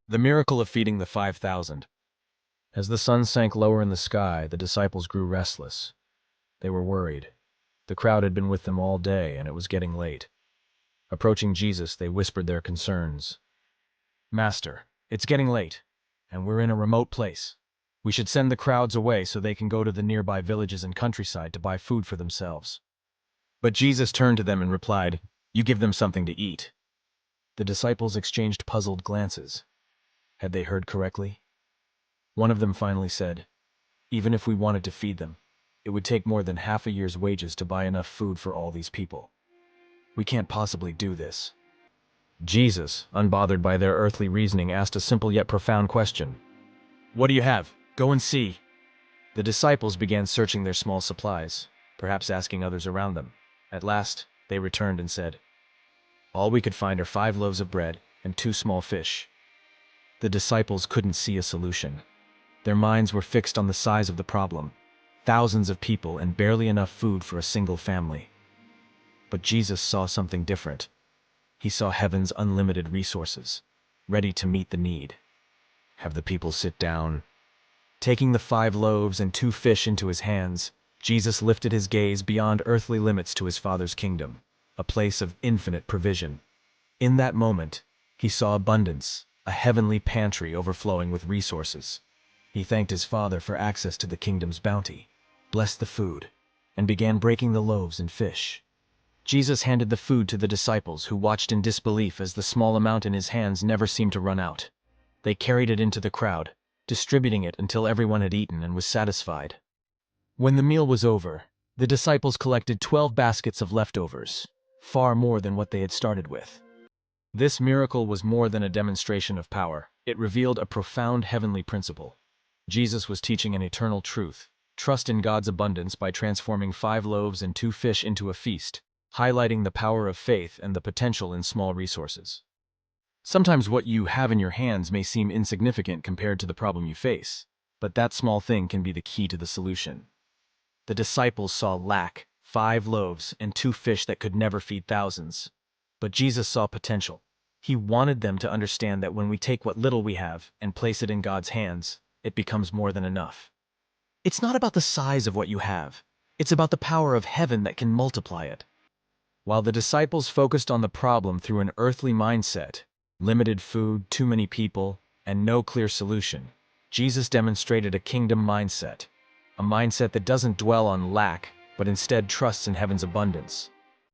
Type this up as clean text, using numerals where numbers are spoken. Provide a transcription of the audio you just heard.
The miracle of feeding the 5,000. As the sun sank lower in the sky, the disciples grew restless. They were worried. The crowd had been with them all day, and it was getting late. Approaching Jesus, they whispered their concerns. "Master, it's getting late, and we're in a remote place. We should send the crowds away so they can go to the nearby villages and countryside to buy food for themselves." But Jesus turned to them and replied, "You give them something to eat." The disciples exchanged puzzled glances. Had they heard correctly? One of them finally said, "Even if we wanted to feed them, it would take more than half a year's wages to buy enough food for all these people. We can't possibly do this." Jesus, unbothered by their earthly reasoning, asked a simple yet profound question. "What do you have? Go and see." The disciples began searching their small supplies, perhaps asking others around them. At last, they returned and said, "All we could find are 5 loaves of bread and 2 small fish." The disciples couldn't see a solution. Their minds were fixed on the size of the problem: thousands of people and barely enough food for a single family. But Jesus saw something different. He saw heaven's unlimited resources, ready to meet the need. Have the people sit down. Taking the 5 loaves and 2 fish into his hands, Jesus lifted his gaze beyond earthly limits to his Father's kingdom, a place of infinite provision. In that moment, he saw abundance, a heavenly pantry overflowing with resources. He thanked his Father for access to the kingdom's bounty, blessed the food, and began breaking the loaves and fish. Jesus handed the food to the disciples, who watched in disbelief as the small amount in his hands never seemed to run out. They carried it into the crowd, distributing it until everyone had eaten and was satisfied. When the meal was over, the disciples collected 12 baskets of leftovers, far more than what they had started with. This miracle was more than a demonstration of power. It revealed a profound heavenly principle. Jesus was teaching an eternal truth: trust in God's abundance by transforming 5 loaves and 2 fish into a feast, highlighting the power of faith and the potential in small resources. Sometimes what you have in your hands may seem insignificant compared to the problem you face, but that small thing can be the key to the solution. The disciples saw lack: 5 loaves and 2 fish that could never feed thousands. But Jesus saw potential. He wanted them to understand that when we take what little we have and place it in God's hands, it becomes more than enough. It's not about the size of what you have. It's about the power of heaven that can multiply it. While the disciples focused on the problem through an earthly mindset, limited food, too many people, and no clear solution, Jesus demonstrated a kingdom mindset, a mindset that doesn't dwell on lack, but instead trusts in heaven's abundance.